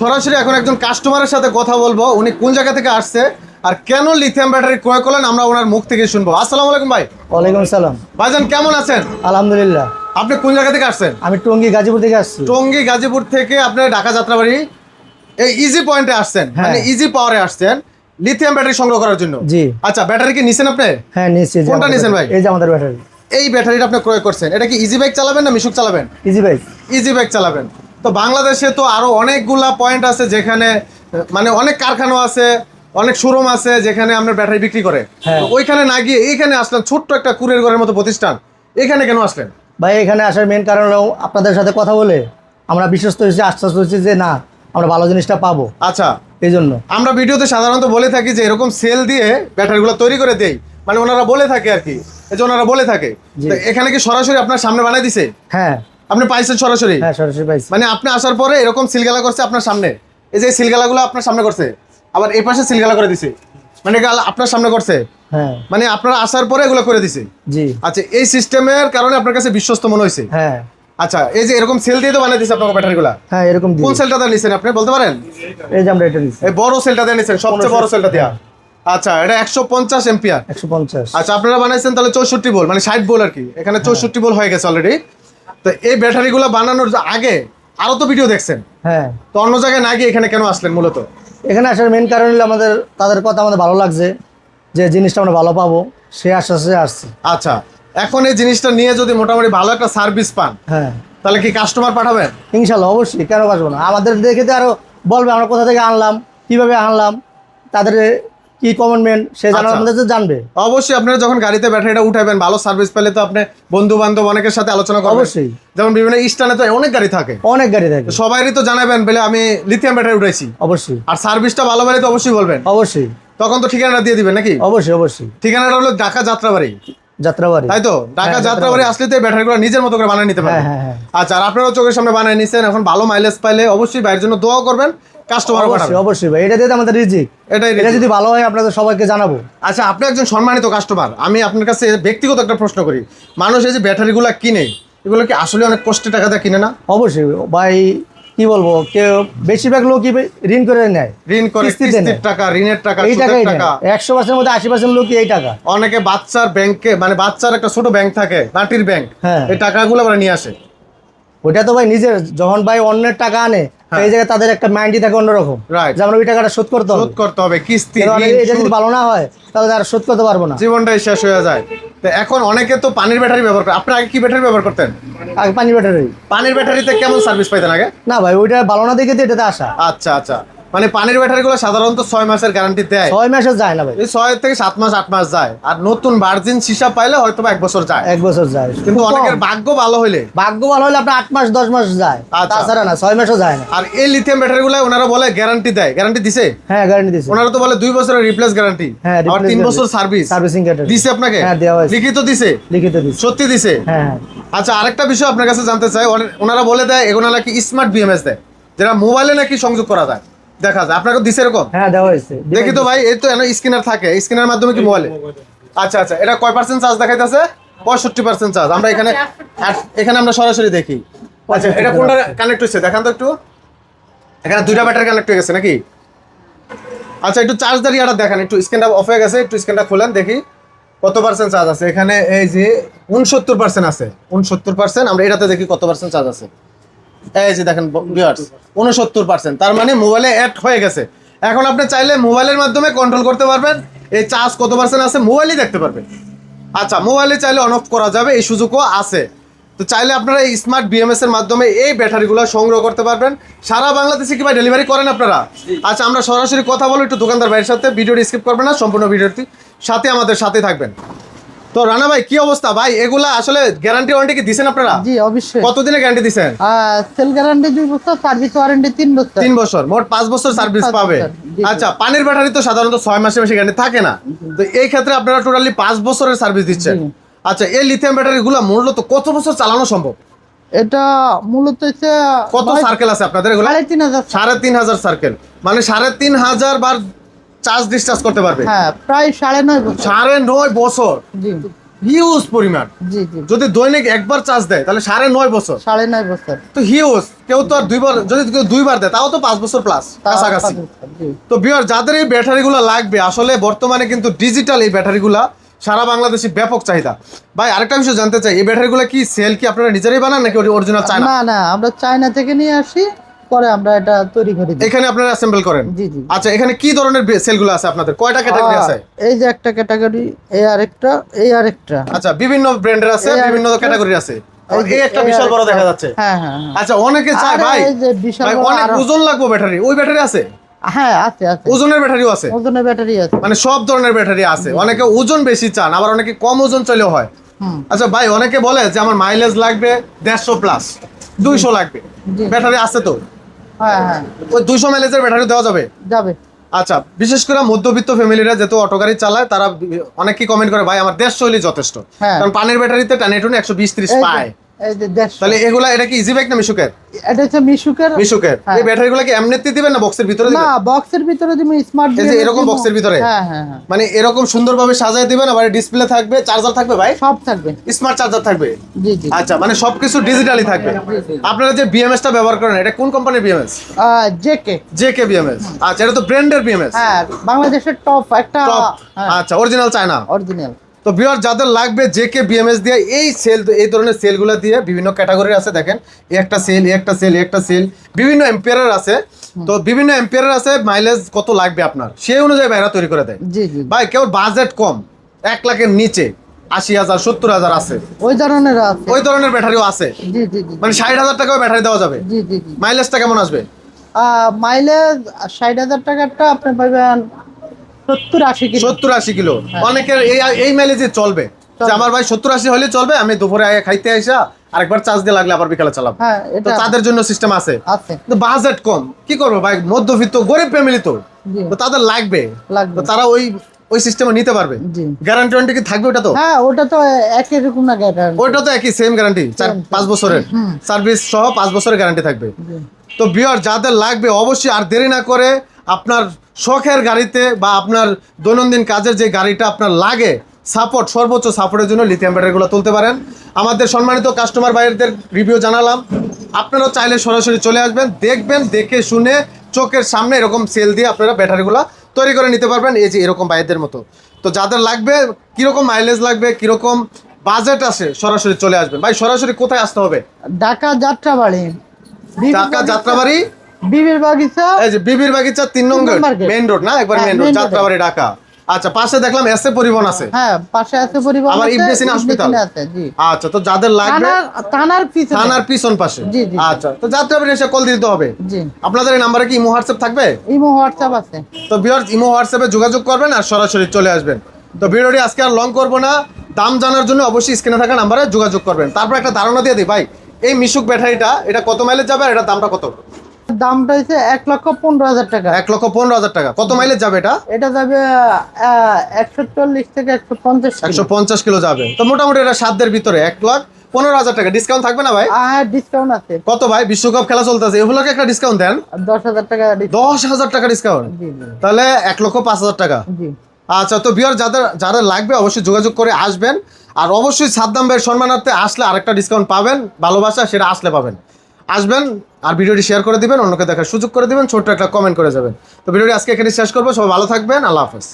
সরাসরি এখন একজন কাস্টমারের সাথে কথা বলবো, উনি কোন জায়গা থেকে আসছে আর কেন লিথিয়াম ব্যাটারি ক্রয় করলেন আমরা ওনার মুখ থেকে শুনবো। আসসালামু আলাইকুম ভাই। ওয়ালাইকুম সালাম। ভাইজান কেমন আছেন? আলহামদুলিল্লাহ। আপনি কোন জায়গা থেকে আসছেন? আমি টঙ্গী গাজীপুর থেকে আসছি। টঙ্গী গাজীপুর থেকে আপনি ঢাকা যাত্রাবাড়ি এই ইজি পয়েন্টে আসছেন, মানে ইজি পাওয়ারে আসছেন লিথিয়াম ব্যাটারি সংগ্রহ করার জন্য। জি। আচ্ছা, ব্যাটারি কি নিছেন আপনি? হ্যাঁ নিচ্ছি। কোনটা নিছেন ভাই? এই যে আমাদের ব্যাটারি। এই ব্যাটারিটা আপনি ক্রয় করছেন, এটা কি ইজি বাইক চালাবেন না মিশুক চালাবেন? Easy bike. ইজি বাইক চালাবেন। তো বাংলাদেশে তো আরো অনেকগুলা পয়েন্ট আছে যেখানে মানে অনেক কারখানা আছে, অনেক শোরুম আছে যেখানে আমরা ব্যাটারি বিক্রি করে। তো ওইখানে না গিয়ে এইখানে আসলেন, ছোট্ট একটা কুরিয়ার ঘরের মতো প্রতিষ্ঠান, এখানে কেন আসলেন? ভাই এখানে আসার মেন কারণ হলো আপনাদের সাথে কথা বলে আমরা বিশ্বস্ত হয়েছি, আশ্বাস হয়েছি যে না আমরা ভালো জিনিসটা পাবো। আচ্ছা, এই জন্য আমরা ভিডিওতে সাধারণত বলে থাকি যে এরকম সেল দিয়ে ব্যাটারিগুলো তৈরি করে দেই, মানে ওনারা বলে থাকে আর কি, এই যে ওনারা বলে থাকে। তো এখানে কি সরাসরি আপনার সামনে বানাই দিছে? হ্যাঁ। আপনি পাইছেন সরাসরি? হ্যাঁ সরাসরি পাইছি। মানে আপনি আসার পরে এরকম সিলগালা করছে আপনার সামনে, এই যে সিলগালাগুলো আপনার সামনে করছে, আবার এই পাশে সিলগালা করে দিছে, মানে আপনার সামনে করছে। হ্যাঁ। মানে আপনারা আসার পরে এগুলো করে দিছে। জি। আচ্ছা, এই সিস্টেমের কারণে আপনার কাছে বিশ্বস্ত মনে হয়েছে? হ্যাঁ। আচ্ছা, এই যে এরকম সেল দিয়ে তো বানাই দিছে আপনার ব্যাটারিগুলা। হ্যাঁ এরকম। কোন সেলটা নিছেন আপনি বলতে পারেন? এই যে আমরা এটা নিচ্ছি। এই বড় সেলটা দিয়ে নিছেন, সবচেয়ে বড় সেলটা দিয়া। আচ্ছা, এটা 150 এম্পিয়ার। 150। আচ্ছা, আপনারা বানাইছেন তাহলে 64 ভোল্ট, মানে 60 ভোল্ট আর কি। এখানে 64 ভোল্ট হয়ে গেছে অলরেডি। তো এই ব্যাটারিগুলো বানানোর আগে আরো তো ভিডিও দেখছেন। হ্যাঁ। তো অন্য জায়গায় না গিয়ে এখানে কেন আসলেন মূলত? এখানে আসার মেন কারণ হলো তাদের কথা আমাদের ভালো লাগছে, যে জিনিসটা আমরা ভালো পাবো, সে আশ্বাসে আসছে। আচ্ছা, এখন এই জিনিসটা নিয়ে যদি মোটামুটি ভালো একটা সার্ভিস পান, হ্যাঁ, তাহলে কি কাস্টমার পাঠাবেন? ইনশাল্লাহ অবশ্যই, কেন পারবো না। আমাদের দেখে তো আরো বলবে আমরা কোথা থেকে আনলাম, কিভাবে আনলাম, তাদের কি কমেন্টমেন্ট সে জানার আমাদের তো জানবে। অবশ্যই আপনারা যখন গাড়িতে ব্যাটারিটা উঠাবেন, ভালো সার্ভিস পেলে তো আপনি বন্ধু বান্ধব অনেকের সাথে আলোচনা করবেন। অবশ্যই। যেমন বিভিন্ন স্থানে তো অনেক গাড়ি থাকে, অনেক গাড়ি থাকে, সবাইরই তো জানাবেন বলে আমি লিথিয়াম ব্যাটারি উঠাইছি। অবশ্যই। আর সার্ভিসটা ভালো পেলে তো অবশ্যই বলবেন। অবশ্যই। তখন তো ঠিকানাটা দিয়ে দিবেন নাকি? অবশ্যই অবশ্যই। ঠিকানাটা হলো ঢাকা যাত্রাবাড়ি। যাত্রাবাড়ি, তাই তো? ঢাকা যাত্রাবাড়ি আসলে তো ব্যাটারিগুলো নিজের মতো করে বানিয়ে নিতে পারবেন। আচ্ছা, আর আপনারাও চোখের সামনে বানিয়ে নিছেন, এখন ভালো মাইলেজ পাইলে অবশ্যই ভাইয়ের জন্য দোয়া করবেন, কাস্টমার পাঠাবেন। অবশ্যই ভাই, এটা দিয়ে আমাদের রিজিক, এটা যদি ভালো হয় আপনাদের সবাইকে জানাবো। আচ্ছা, আপনি একজন সম্মানিত কাস্টমার, আমি আপনার কাছে ব্যক্তিগত একটা প্রশ্ন করি, মানুষ এই যে ব্যাটারিগুলো কিনে, এগুলো কি আসলে অনেক কষ্টের টাকা দিয়ে কিনে না? অবশ্যই ভাই, কি বলবো, কেউ বেশিরভাগ লোকই ঋণ করে নেয়, ঋণ করে, কিস্তির টাকা, ঋণের টাকা, এই সুদের টাকা। 100% মধ্যে 80% লোকই এই টাকা। অনেকে বাচ্চার ব্যাংকে, মানে বাচ্চার একটা ছোট ব্যাংক থাকে, মাটির ব্যাংক, এই টাকাগুলো আবার নিয়ে আসে। ওইটা তো ভাই নিজের, যখন ভাই অন্যের টাকা আনে এই জায়গায় তাদের একটা মাইন্ডই থাকে অন্যরকম, যে আমরা ওই টাকাটা শোধ করতে হবে, কিস্তি। এটা যদি ভালো না হয় তাহলে তারা শোধ করতে পারবো না, জীবনটাই শেষ হয়ে যায়। তো এখন অনেকে তো পানির ব্যাটারি ব্যবহার করে। আপনি আগে কি ব্যাটারি ব্যবহার করতেন? আগে পানির ব্যাটারিতে কেমন সার্ভিস পাইতেন আগে? না ভাই, ওইটা ভালো না দেখে তো এটাতে আসা। আচ্ছা আচ্ছা, মানে পানির ব্যাটারিগুলো সাধারণত 6 মাসের গ্যারান্টি দেয়। 6 মাসও যায় না ভাই, এই 6 থেকে 7 মাস 8 মাস যায়। আর নতুন ভার্জিন সীসা পাইলে হয়তো 1 বছর যায়। 1 বছর যায়, কিন্তু অনেকের ভাগ্য ভালো হলে আপনার 8 মাস 10 মাস যায়, তাছাড়া না 6 মাসও যায় না। আর এই লিথিয়াম ব্যাটারিগুলো ওনারা বলে গ্যারান্টি দেয়, গ্যারান্টি দিছে? হ্যাঁ গ্যারান্টি দিছে। ওনারা তো বলে 2 বছরের রিপ্লেস গ্যারান্টি, আর 3 বছর সার্ভিসিং গ্যারান্টি দিছে আপনাকে? হ্যাঁ দেওয়া হয়েছে, লিখিত দিছে? লিখিত দিছে, সত্যি দিছে? হ্যাঁ। আচ্ছা, আরেকটা বিষয় আপনার কাছে জানতে চাই, ওনারা বলে দেয় এগুলো নাকি স্মার্ট বিএমএস দেয়, যেটা মোবাইলে নাকি সংযোগ করা যায়, দেখা যায়। আপনাকে দিছে এরকম? হ্যাঁ দেওয়া হয়েছে। দেখি তো ভাই, এই তো স্ক্যানার থাকে, স্ক্যানারের মাধ্যমে কি মোবাইলে? আচ্ছা আচ্ছা, এটা কয় % চার্জ দেখাইতেছে? 65% চার্জ। আমরা এখানে আমরা সরাসরি দেখি। আচ্ছা, এটা কোনটা কানেক্ট হচ্ছে দেখান তো একটু। এখানে 2টা ব্যাটারি কানেক্ট হয়ে গেছে নাকি? আচ্ছা, একটু চার্জ দাঁড়িয়েটা দেখান, একটু স্ক্যানটা অফ হয়ে গেছে, একটু স্ক্যানটা খোলেন দেখি কত % চার্জ আছে। এখানে এই যে 69% আছে, 69%। আমরা এটাতে দেখি কত % চার্জ আছে। এই যে দেখেন ভিউয়ার্স, 69%। তার মানে মোবাইলে অ্যাড হয়ে গেছে। এখন আপনি চাইলে মোবাইলের মাধ্যমে কন্ট্রোল করতে পারবেন, এই চার্জ কত % আছে মোবাইলই দেখতে পারবেন। আচ্ছা, মোবাইলে চাইলে অন অফ করা যাবে, এই সুযোগও আছে। তো চাইলে আপনারা এই স্মার্ট বিএমএস এর মাধ্যমে এই ব্যাটারিগুলো সংগ্রহ করতে পারবেন। সারা বাংলাদেশে কি ভাই ডেলিভারি করেন আপনারা? আচ্ছা, আমরা সরাসরি কথা বলি একটু দোকানদার ভাইয়ের সাথে। ভিডিওটি স্কিপ করবেন না, সম্পূর্ণ ভিডিওটি সাথে আমাদের সাথে থাকবেন। তো রানা ভাই, কি অবস্থা ভাই? এগুলা আসলে গ্যারান্টি ওয়ারেন্টি কি দিবেন আপনারা? জি অবশ্যই। কতদিনের গ্যারান্টি দিবেন? সেল গ্যারান্টি 2 বছর, সার্ভিস ওয়ারেন্টি 3 বছর। 3 বছর, মোট 5 বছর সার্ভিস পাবে। আচ্ছা, পানির ব্যাটারি তো সাধারণত 6 মাসের বেশি গ্যারান্টি থাকে না, তো এই ক্ষেত্রে আপনারা টোটালি 5 বছরের সার্ভিস দিচ্ছেন। আচ্ছা, এই লিথিয়াম ব্যাটারিগুলো মূলত কত বছর চালানো সম্ভব? এটা মূলত কত সার্কেল আছে আপনাদের? এগুলো 3500 সার্কেল, মানে 3500 বার চার্জ ডিসচার্জ করতে পারবে। হ্যাঁ, প্রায় 9.5 বছর। 9.5 বছর। জি। হিউজ পরিমাণ। জি জি যদি দৈনিক একবার চার্জ দেয় তাহলে 9.5 বছর, 9.5 বছর। তো হিউজ। কেউ তো আর দুইবার, যদি কেউ দুইবার দেয় তাও তো 5 বছর প্লাস কাছাকাছি। জি তো ভিউয়ার, যাদের এই ব্যাটারিগুলো লাগবে, আসলে বর্তমানে কিন্তু ডিজিটাল এই ব্যাটারিগুলা সারা বাংলাদেশে ব্যাপক চাহিদা। ভাই আরেকটা বিষয় জানতে চাই, এই ব্যাটারিগুলো কি সেল কি আপনারা নিজেরাই বানান নাকি অরিজিনাল চায়না? না না, আমরা চায়না থেকে নিয়ে আসি, পরে আমরা এটা তৈরি করে দিই। এখানে আপনারা অ্যাসেম্বল করেন? জি জি। আচ্ছা, এখানে কি ধরনের সেলগুলো আছে আপনাদের? কয়টা ক্যাটাগরি আছে? এই যে একটা ক্যাটাগরি, এই আরেকটা, এই আরেকটা। আচ্ছা, বিভিন্ন ব্র্যান্ডের আছে, এই বিভিন্ন আরেকটা। ক্যাটাগরি আছে। এই এই একটা বিশাল বড় দেখা যাচ্ছে। হ্যাঁ হ্যাঁ হ্যাঁ। আচ্ছা, অনেকে চায় আরে ভাই এই যে বিশাল ভাই বড় অনেক আরো- ওজন লাগবে ব্যাটারি, ওই ব্যাটারি আছে? হ্যাঁ আছে আছে, ওজনের ব্যাটারিও আছে, ওজনের ব্যাটারি আছে। মানে সব ধরনের ব্যাটারি আছে। অনেকে ওজন বেশি চান, আবার অনেকে কম ওজন চাইলেও হয়। হুম। আচ্ছা ভাই, অনেকে বলে যে আমার মাইলেজ লাগবে 150 প্লাস, 200 লাগবে, জি। ব্যাটারি আছে তো? হ্যাঁ হ্যাঁ ওই 200 মাইলেজের ব্যাটারি দেওয়া যাবে? যাবে। আচ্ছা, বিশেষ করে মধ্যবিত্ত ফ্যামিলিরা যেহেতু অটো গাড়ি চালায়, তারা অনেকেই কমেন্ট করে ভাই আমার 150 হলেই যথেষ্ট। হ্যাঁ। কারণ পানির ব্যাটারিতে টানে টুনে 120-30 এই যে- পায়। এই যে 150। তাহলে এগুলা, এটা কি ইজি বাইক না মিশুকের? এটা হচ্ছে মিশুকের। মিশুকের। হ্যাঁ। এই ব্যাটারিগুলো কি এমনিতে দিবেন না বক্সের ভিতরে না, দিবেন? বক্সের ভিতরে তুমি স্মার্ট এই যে এরকম বক্সের ভিতরে? হ্যাঁ হ্যাঁ হ্যাঁ, মানে এরকম সুন্দরভাবে সাজায় দিবেন, আবার ডিসপ্লে থাকবে, চার্জার থাকবে ভাই, সব থাকবে। স্মার্ট চার্জার থাকবে। জি জি। আচ্ছা, মানে সবকিছু ডিজিটালি থাকবে। জি। আপনারা যে বিএমএস টা ব্যবহার করেন, এটা কোন কোম্পানির বিএমএস? জেকে। JK BMS. আচ্ছা, এটা তো ব্র্যান্ডের বিএমএস। হ্যাঁ, বাংলাদেশের টপ একটা। টপ। আচ্ছা, অরিজিনাল চায়না। অরিজিনাল। তো ভিউয়ার, যাদের লাগবে জেকে বিএমএস দিয়ে এই সেল, এই ধরনের সেলগুলো দিয়ে বিভিন্ন ক্যাটাগরির আছে। দেখেন, এই একটা সেল, এই একটা সেল, এই একটা সেল, বিভিন্ন এম্পিয়ারের আছে। তো বিভিন্ন এম্পিয়ারের আছে, মাইলেজ কত লাগবে আপনার সেই অনুযায়ী ভাইরা তৈরি করে দেয়। জি জি। ভাই কেউ বাজেট কম, 1 লাখের নিচে 80,000 70,000 আছে, ওই ধরনের আছে। ওই ধরনের ব্যাটারিও আছে। জি জি জি। মানে 60,000 টাকাও ব্যাটারি দেওয়া যাবে। জি জি জি। মাইলেজটা কেমন আসবে? মাইলেজ 60,000 টাকারটা আপনি পাবেন 70-80 কিলো। 70-80 কিলো। অনেকের এই মাইলেজে চলবে যে চলবে। আমার ভাই 70-80 হলে চলবে, আমি দুপুরে আগে খাইতে আইসা আরেকবার চার্জ দিয়ে লাগলে আবার বিকালে চালাবো। হ্যাঁ, তো এটা তাদের জন্য সিস্টেম আছে। আছে। তো বাজেট কম, কি করবো ভাই, মধ্যবিত্ত গরিব ফ্যামিলি তো, জি। তো তাদের লাগবে, লাগবে। তো তারা ওই সিস্টেমে নিতে পারবে। জি। গ্যারান্টি ওয়ারেন্টি কি থাকবে ওটা তো? হ্যাঁ, ওটা তো একই রকম না গ্যারান্টি। ওইটা তো একই সেম গ্যারান্টি, 4-5 বছরের সার্ভিস সহ 5 বছরের গ্যারান্টি থাকবে। তো ভিউয়ার, যাদের লাগবে অবশ্যই আর দেরি না করে আপনার শখের গাড়িতে বা আপনার দৈনন্দিন কাজের যে গাড়িটা আপনার লাগে, সাপোর্ট, সর্বোচ্চ সাপোর্টের জন্য লিথিয়াম ব্যাটারিগুলো তুলতে পারেন। আমাদের সম্মানিত কাস্টমার ভাইদের রিভিউ জানালাম, আপনারাও চাইলে সরাসরি চলে আসবেন, দেখবেন, দেখে শুনে চোখের সামনে এরকম সেল দিয়ে আপনারা ব্যাটারিগুলো তৈরি করে নিতে পারবেন, এই যে এরকম ভাইদের মতো। তো যাদের লাগবে, কীরকম মাইলেজ লাগবে, কীরকম বাজেট আছে, সরাসরি চলে আসবেন। ভাই সরাসরি কোথায় আসতে হবে? ঢাকা যাত্রাবাড়ি। ঢাকা যাত্রাবাড়ি, বিবির বাগিচা। এই যে বিবির বাগিচা 3 নং মেইন রোড না, একবার হ্যাঁ, মেইন রোড, main road-এ। যাত্রাবাড়ি, ঢাকা। আচ্ছা, পাশে দেখলাম এসএ পরিবহন আছে। হ্যাঁ, পাশে আছে পরিবহন। আবার আছে, ইবনে সিনা হসপিটাল আছে। জি। আচ্ছা, তো যাদের লাগবে থানার পিছনে। থানার পিছন পাশে। জি, জি। আচ্ছা, তো যাত্রাবাড়ি এসে কল দিতে হবে। জি। আপনাদের এই নাম্বারে কি ইমো হোয়াটসঅ্যাপ থাকবে? ইমো হোয়াটসঅ্যাপ আছে। তো ভিউয়ার্স, ইমো হোয়াটসঅ্যাপে যোগাযোগ করবেন আর সরাসরি চলে আসবেন। তো ভিডিওটি আজকে আর লং করবো না, দাম জানার জন্য অবশ্যই স্ক্রিনে থাকা নাম্বারে যোগাযোগ করবেন। তারপর একটা ধারণা দিয়ে দিই ভাই, এই মিশুক ব্যাটারিটা এটা কত মাইলেজ যাবে আর এটার দামটা কত? দামটা হচ্ছে 1,15,000 টাকা। 1,15,000 টাকা। কত মাইলেজ যাবে এটা? এটা যাবে 140 থেকে 150 কিলো। 150 কিলো যাবে। তো মোটামুটি এটা সাধ্যের ভিতরে 1,15,000 টাকা। ডিসকাউন্ট থাকবে না ভাই? হ্যাঁ, ডিসকাউন্ট আছে। কত ভাই, বিশ্বকাপ খেলা চলতেছে, এগুলোকে একটা ডিসকাউন্ট দেন। 10,000 টাকা discount। 10,000 টাকা ডিসকাউন্ট, জি জি তাহলে 1,05,000 টাকা। জি। আচ্ছা, তো বিয়ার, যাদের লাগবে অবশ্যই যোগাযোগ করে আসবেন। আর অবশ্যই সাদ্দাম ভাইয়ের সম্মানার্থে আসলে আরেকটা ডিসকাউন্ট পাবেন, ভালোবাসা, সেটা আসলে পাবেন। আসবেন আর ভিডিওটি শেয়ার করে দিবেন, অন্যকে দেখার সুযোগ করে দিবেন, ছোট্ট একটা কমেন্ট করে যাবেন। তো ভিডিওটি আজকে এখানে শেষ করবো। সবাই ভালো থাকবেন, আল্লাহ হাফেজ।